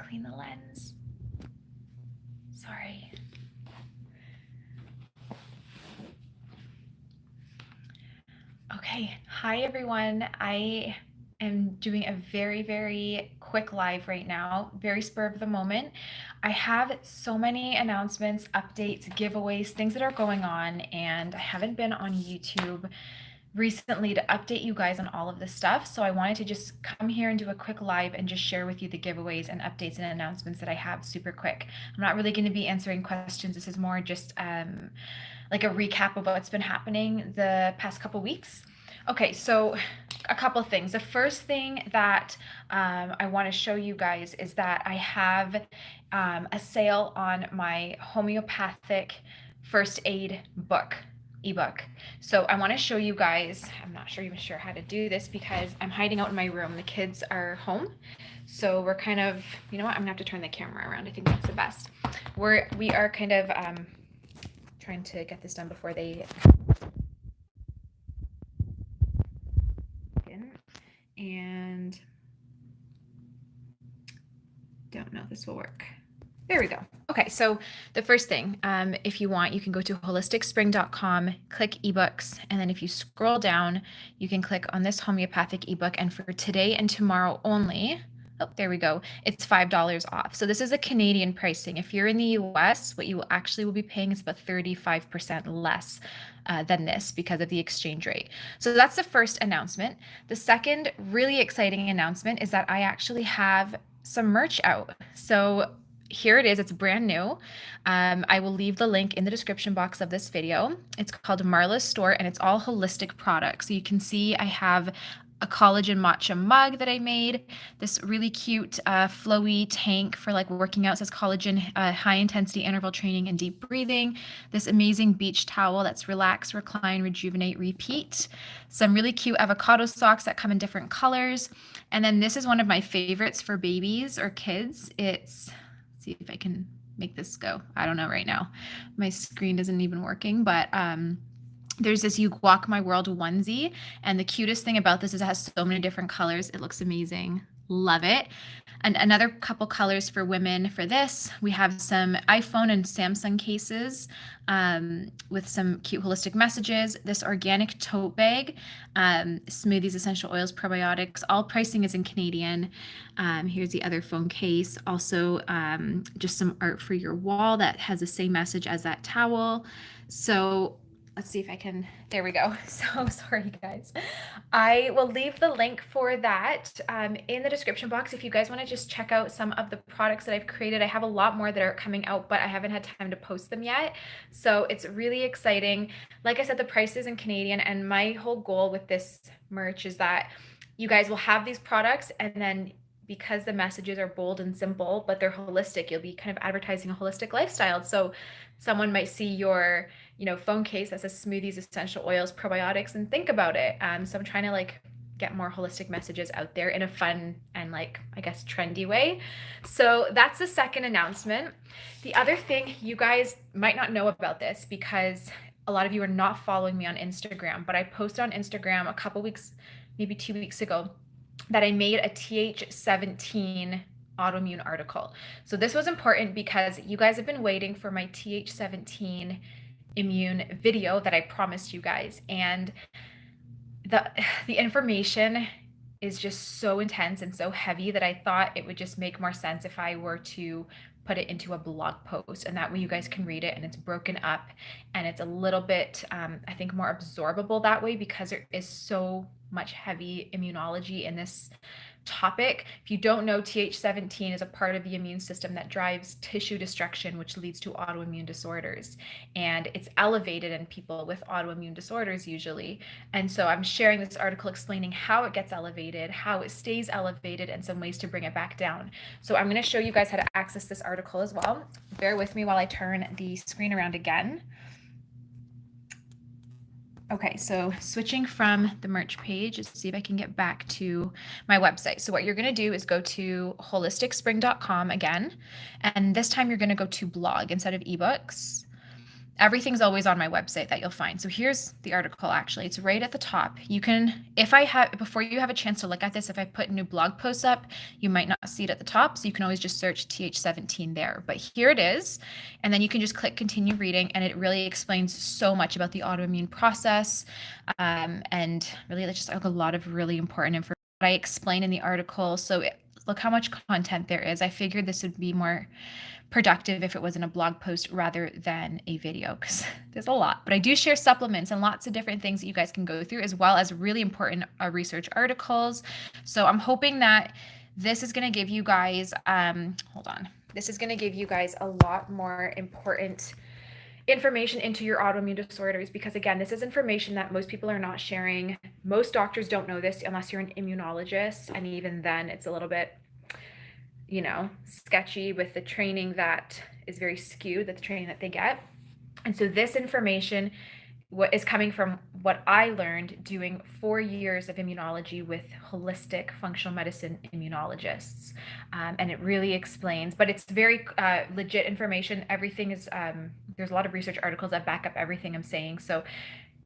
clean the lens. Sorry. Okay, hi everyone. I am doing a very quick live right now, very spur of the moment. I have so many announcements, updates, giveaways, things that are going on, and I haven't been on YouTube recently to update you guys on all of this stuff. So I wanted to just come here and do a quick live and just share with you the giveaways and updates and announcements that I have super quick. I'm not really going to be answering questions. This is more just like a recap of what's been happening the past couple weeks. Okay, so a couple of things. The first thing that I want to show you guys is that I have a sale on my homeopathic first aid book ebook. So I want to show you guys, I'm not even sure how to do this because I'm hiding out in my room. The kids are home. So we're kind of, you know what, I'm gonna have to turn the camera around. I think that's the best. We are kind of trying to get this done before they and don't know if this will work. There we go. Okay, so the first thing, if you want, you can go to holisticspring.com, click ebooks, and then if you scroll down, you can click on this homeopathic ebook. And for today and tomorrow only, oh, there we go, it's $5 off. So this is a Canadian pricing. If you're in the US, what you actually will be paying is about 35% less than this because of the exchange rate. So that's the first announcement. The second really exciting announcement is that I actually have some merch out. So here it is. It's brand new. I will leave the link in the description box of this video. It's called Marla's Store, and it's all holistic products. So you can see I have a collagen matcha mug that I made, this really cute flowy tank for like working out, says collagen, high intensity interval training and deep breathing, this amazing beach towel that's relax, recline, rejuvenate, repeat, some really cute avocado socks that come in different colors, and then this is one of my favorites for babies or kids. It's, let's see if I can make this go. I don't know right now. My screen isn't even working, but there's this You Walk My World onesie, and the cutest thing about this is it has so many different colors. It looks amazing. Love it. And another couple colors for women for this. We have some iPhone and Samsung cases with some cute holistic messages. This organic tote bag, smoothies, essential oils, probiotics. All pricing is in Canadian. Here's the other phone case. Also, just some art for your wall that has the same message as that towel. So let's see if I can, there we go. So sorry guys. I will leave the link for that in the description box if you guys want to just check out some of the products that I've created. I have a lot more that are coming out, but I haven't had time to post them yet. So it's really exciting. Like I said, the price is in Canadian, and my whole goal with this merch is that you guys will have these products, and then because the messages are bold and simple, but they're holistic, you'll be kind of advertising a holistic lifestyle. So someone might see your, phone case that says smoothies, essential oils, probiotics, and think about it. So I'm trying to like get more holistic messages out there in a fun and like, I guess, trendy way. So that's the second announcement. The other thing, you guys might not know about this because a lot of you are not following me on Instagram, but I posted on Instagram a couple weeks, maybe 2 weeks ago, that I made a TH17 autoimmune article. So this was important because you guys have been waiting for my TH17 immune video that I promised you guys, and the information is just so intense and so heavy that I thought it would just make more sense if I were to put it into a blog post, and that way you guys can read it and it's broken up and it's a little bit I think more absorbable that way, because there is so much heavy immunology in this topic. If you don't know, TH17 is a part of the immune system that drives tissue destruction, which leads to autoimmune disorders. And it's elevated in people with autoimmune disorders usually. And so I'm sharing this article explaining how it gets elevated, how it stays elevated, and some ways to bring it back down. So I'm going to show you guys how to access this article as well. Bear with me while I turn the screen around again. Okay, so switching from the merch page, let's see if I can get back to my website. So what you're going to do is go to holisticspring.com again, and this time you're going to go to blog instead of ebooks. Everything's always on my website that you'll find. So here's the article, actually. It's right at the top. You can, before you have a chance to look at this, if I put new blog posts up, you might not see it at the top. So you can always just search TH17 there. But here it is. And then you can just click continue reading. And it really explains so much about the autoimmune process. And really, it's just like a lot of really important information I explain in the article. So look how much content there is. I figured this would be more productive if it was in a blog post rather than a video, because there's a lot. But I do share supplements and lots of different things that you guys can go through, as well as really important research articles. So I'm hoping that this is going to give you guys, this is going to give you guys a lot more important information into your autoimmune disorders, because again, this is information that most people are not sharing. Most doctors don't know this unless you're an immunologist, and even then it's a little bit sketchy with the training that is very skewed, the training that they get. And so this information what is coming from what I learned doing 4 years of immunology with holistic functional medicine immunologists. And it really explains, but it's very legit information. Everything is, there's a lot of research articles that back up everything I'm saying. So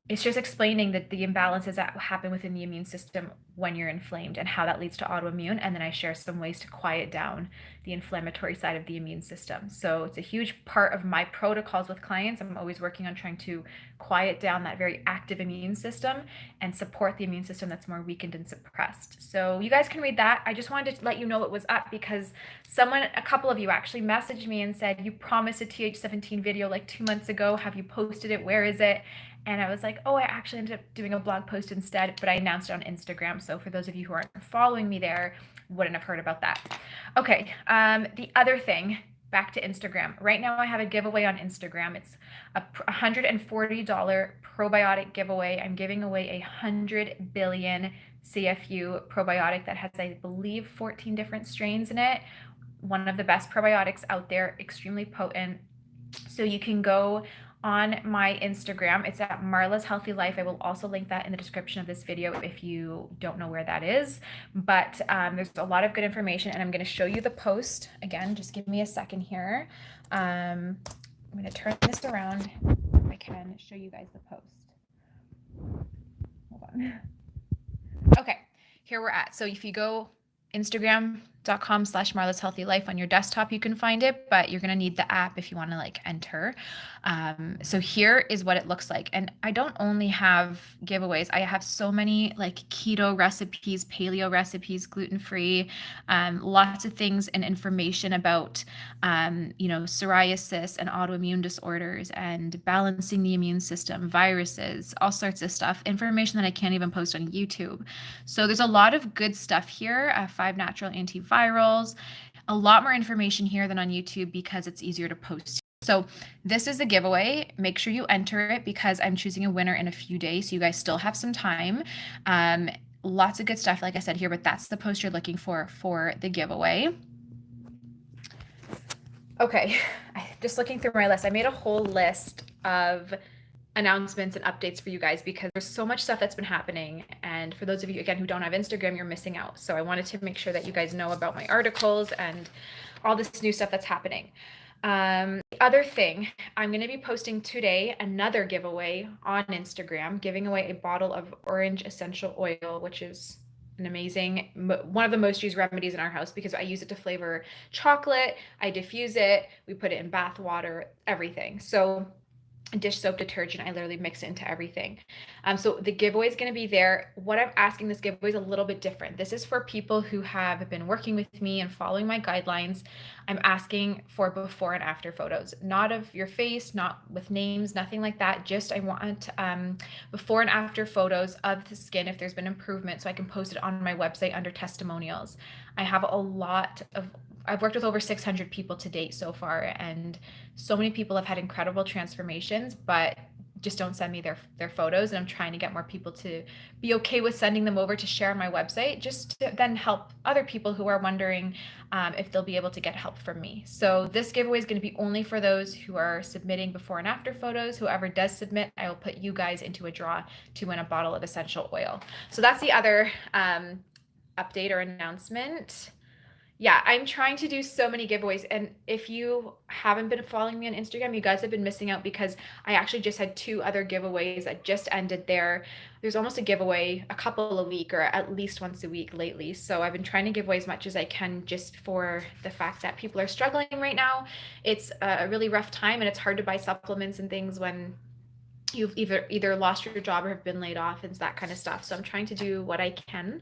it's just explaining that the imbalances that happen within the immune system when you're inflamed and how that leads to autoimmune. And then I share some ways to quiet down the inflammatory side of the immune system. So it's a huge part of my protocols with clients. I'm always working on trying to quiet down that very active immune system and support the immune system that's more weakened and suppressed. So you guys can read that. I just wanted to let you know it was up because a couple of you actually messaged me and said, you promised a TH17 video like 2 months ago. Have you posted it? Where is it? And I was like, oh, I actually ended up doing a blog post instead, but I announced it on Instagram. So for those of you who aren't following me there, wouldn't have heard about that. Okay, the other thing, back to Instagram. Right now I have a giveaway on Instagram. It's a $140 probiotic giveaway. I'm giving away a 100 billion CFU probiotic that has, I believe, 14 different strains in it. One of the best probiotics out there, extremely potent. So you can go on my Instagram. It's at Marla's Healthy Life. I will also link that in the description of this video if you don't know where that is. But there's a lot of good information, and I'm going to show you the post. Again, just give me a second here. I'm going to turn this around if I can show you guys the post. Hold on. Okay, here we're at. So if you go Instagram.com/Marla's Healthy Life on your desktop, you can find it, but you're going to need the app if you want to like enter. So here is what it looks like. And I don't only have giveaways. I have so many like keto recipes, paleo recipes, gluten-free, lots of things and information about, psoriasis and autoimmune disorders and balancing the immune system, viruses, all sorts of stuff, information that I can't even post on YouTube. So there's a lot of good stuff here, 5 natural antivirals, a lot more information here than on YouTube because it's easier to post. So this is the giveaway. Make sure you enter it because I'm choosing a winner in a few days. So you guys still have some time. Lots of good stuff, like I said here, but that's the post you're looking for the giveaway. Okay, just looking through my list, I made a whole list of announcements and updates for you guys because there's so much stuff that's been happening. And for those of you, again, who don't have Instagram, you're missing out. So I wanted to make sure that you guys know about my articles and all this new stuff that's happening. The other thing, I'm going to be posting today another giveaway on Instagram, giving away a bottle of orange essential oil, which is an amazing, one of the most used remedies in our house because I use it to flavor chocolate. I diffuse it. We put it in bath water, everything. So dish soap, detergent, I literally mix it into everything. So the giveaway is going to be there. What I'm asking this giveaway is a little bit different. This is for people who have been working with me and following my guidelines. I'm asking for before and after photos, not of your face, not with names, nothing like that. Just I want before and after photos of the skin if there's been improvement so I can post it on my website under testimonials. I have I've worked with over 600 people to date so far, and so many people have had incredible transformations, but just don't send me their photos. And I'm trying to get more people to be okay with sending them over to share on my website, just to then help other people who are wondering if they'll be able to get help from me. So this giveaway is going to be only for those who are submitting before and after photos. Whoever does submit, I will put you guys into a draw to win a bottle of essential oil. So that's the other update or announcement. Yeah, I'm trying to do so many giveaways. And if you haven't been following me on Instagram, you guys have been missing out because I actually just had 2 other giveaways that just ended there. There's almost a giveaway a couple a week or at least once a week lately. So I've been trying to give away as much as I can just for the fact that people are struggling right now. It's a really rough time and it's hard to buy supplements and things when you've either lost your job or have been laid off and that kind of stuff. So I'm trying to do what I can.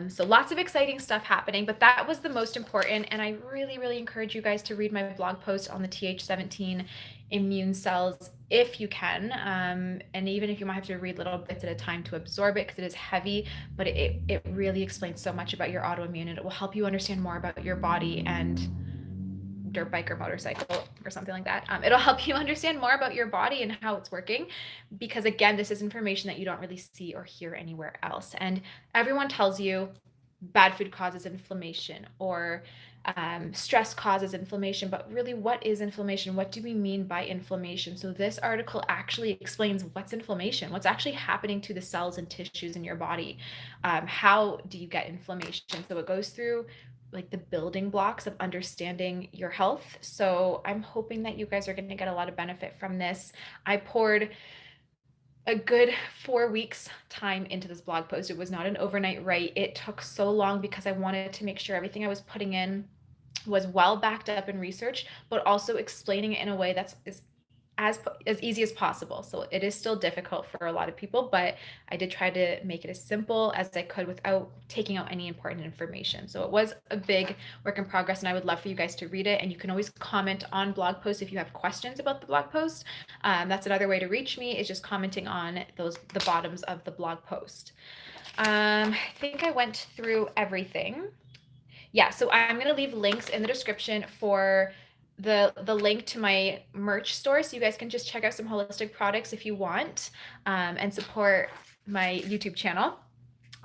So lots of exciting stuff happening, but that was the most important. And I really, really encourage you guys to read my blog post on the Th17 immune cells if you can. And even if you might have to read little bits at a time to absorb it because it is heavy, but it really explains so much about your autoimmune and it will help you understand more about your body and dirt bike or motorcycle or something like that. It'll help you understand more about your body and how it's working because again, this is information that you don't really see or hear anywhere else. And everyone tells you bad food causes inflammation or stress causes inflammation, but really what is inflammation? What do we mean by inflammation? So this article actually explains what's inflammation, what's actually happening to the cells and tissues in your body. How do you get inflammation? So it goes through like the building blocks of understanding your health. So I'm hoping that you guys are going to get a lot of benefit from this. I poured a good 4 weeks time into this blog post. It was not an overnight write. It took so long because I wanted to make sure everything I was putting in was well backed up in research, but also explaining it in a way that's as easy as possible. So it is still difficult for a lot of people, but I did try to make it as simple as I could without taking out any important information. So it was a big work in progress and I would love for you guys to read it. And you can always comment on blog posts if you have questions about the blog post. That's another way to reach me is just commenting on the bottoms of the blog post. I think I went through everything. Yeah, so I'm going to leave links in the description for the link to my merch store so you guys can just check out some holistic products if you want and support my YouTube channel.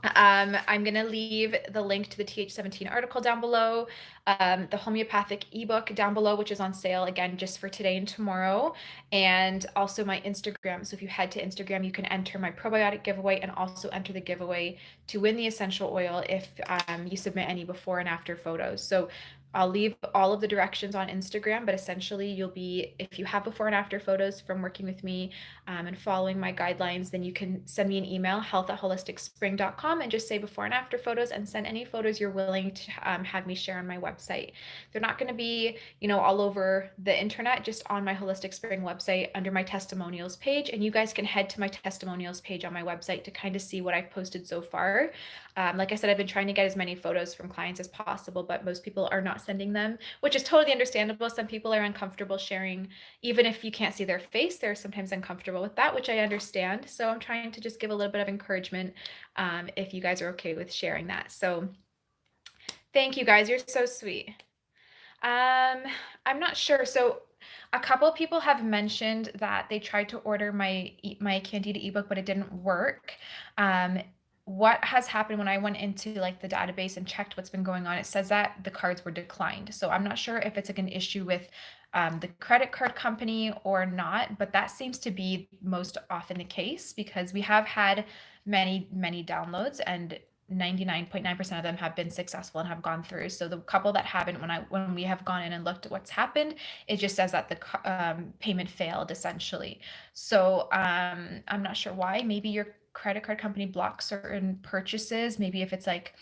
I'm going to leave the link to the Th17 article down below, the homeopathic ebook down below, which is on sale again just for today and tomorrow, and also my Instagram. So if you head to Instagram, you can enter my probiotic giveaway and also enter the giveaway to win the essential oil if you submit any before and after photos. So I'll leave all of the directions on Instagram, but essentially you'll be, if you have before and after photos from working with me and following my guidelines, then you can send me an email, health@holisticspring.com, and just say before and after photos and send any photos you're willing to have me share on my website. They're not going to be, all over the internet, just on my Holistic Spring website under my testimonials page. And you guys can head to my testimonials page on my website to kind of see what I've posted so far. Like I said, I've been trying to get as many photos from clients as possible, but most people are not sending them, which is totally understandable. Some people are uncomfortable sharing, even if you can't see their face, they're sometimes uncomfortable with that, which I understand. So I'm trying to just give a little bit of encouragement if you guys are okay with sharing that. So thank you guys. You're so sweet. I'm not sure. So a couple of people have mentioned that they tried to order my Candida ebook, but it didn't work. What has happened when I went into like the database and checked what's been going on, it says that the cards were declined. So I'm not sure if it's like an issue with the credit card company or not, but that seems to be most often the case because we have had many, many downloads and 99.9% of them have been successful and have gone through. So the couple that haven't, when we have gone in and looked at what's happened, it just says that the payment failed essentially. So I'm not sure why. Maybe your credit card company blocks certain purchases. Maybe if it's like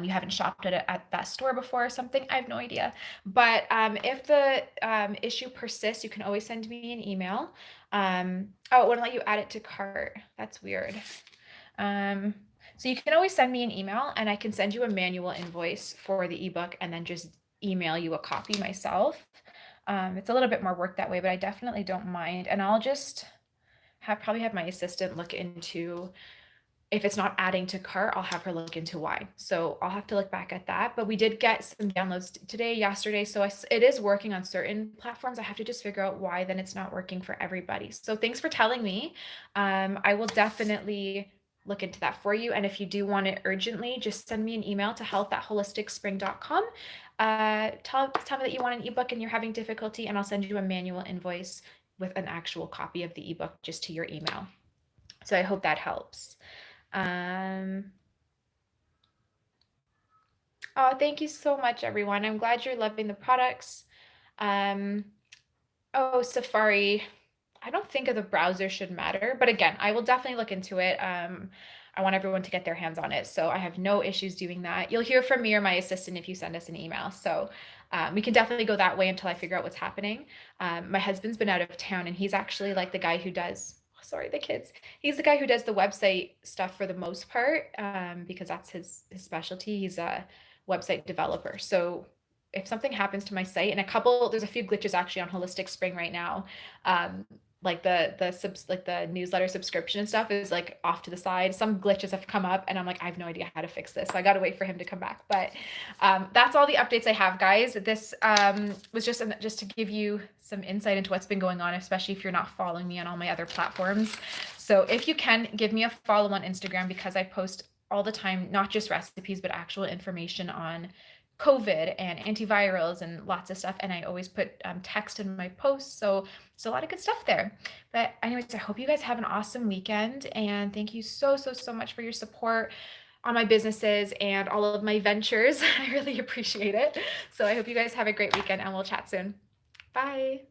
you haven't shopped at that store before or something. I have no idea. But if the issue persists, you can always send me an email. Oh, it wouldn't let you add it to cart. That's weird. So you can always send me an email and I can send you a manual invoice for the ebook and then just email you a copy myself. It's a little bit more work that way, but I definitely don't mind. And I'll just probably have my assistant look into, if it's not adding to cart, I'll have her look into why. So I'll have to look back at that. But we did get some downloads today, yesterday. So it is working on certain platforms. I have to just figure out why then it's not working for everybody. So thanks for telling me. I will definitely look into that for you. And if you do want it urgently, just send me an email to health@holisticspring.com. Tell me that you want an ebook and you're having difficulty, and I'll send you a manual invoice with an actual copy of the ebook just to your email. So I hope that helps. Oh, thank you so much, everyone. I'm glad you're loving the products. Um, oh, Safari. I don't think of the browser should matter, but again, I will definitely look into it. I want everyone to get their hands on it, so I have no issues doing that. You'll hear from me or my assistant if you send us an email. So we can definitely go that way until I figure out what's happening. My husband's been out of town, and he's actually like the guy who does. Sorry, the kids. He's the guy who does the website stuff for the most part, because that's his specialty. He's a website developer. So if something happens to my site, and there's a few glitches actually on Holistic Spring right now. Um, like the newsletter subscription and stuff is like off to the side. Some glitches have come up and I'm like, I have no idea how to fix this. So I got to wait for him to come back. But that's all the updates I have, guys. This was just to give you some insight into what's been going on, especially if you're not following me on all my other platforms. So if you can, give me a follow on Instagram, because I post all the time, not just recipes, but actual information on COVID and antivirals and lots of stuff. And I always put text in my posts. So it's a lot of good stuff there. But anyways, I hope you guys have an awesome weekend. And thank you so, so, so much for your support on my businesses and all of my ventures. I really appreciate it. So I hope you guys have a great weekend, and we'll chat soon. Bye.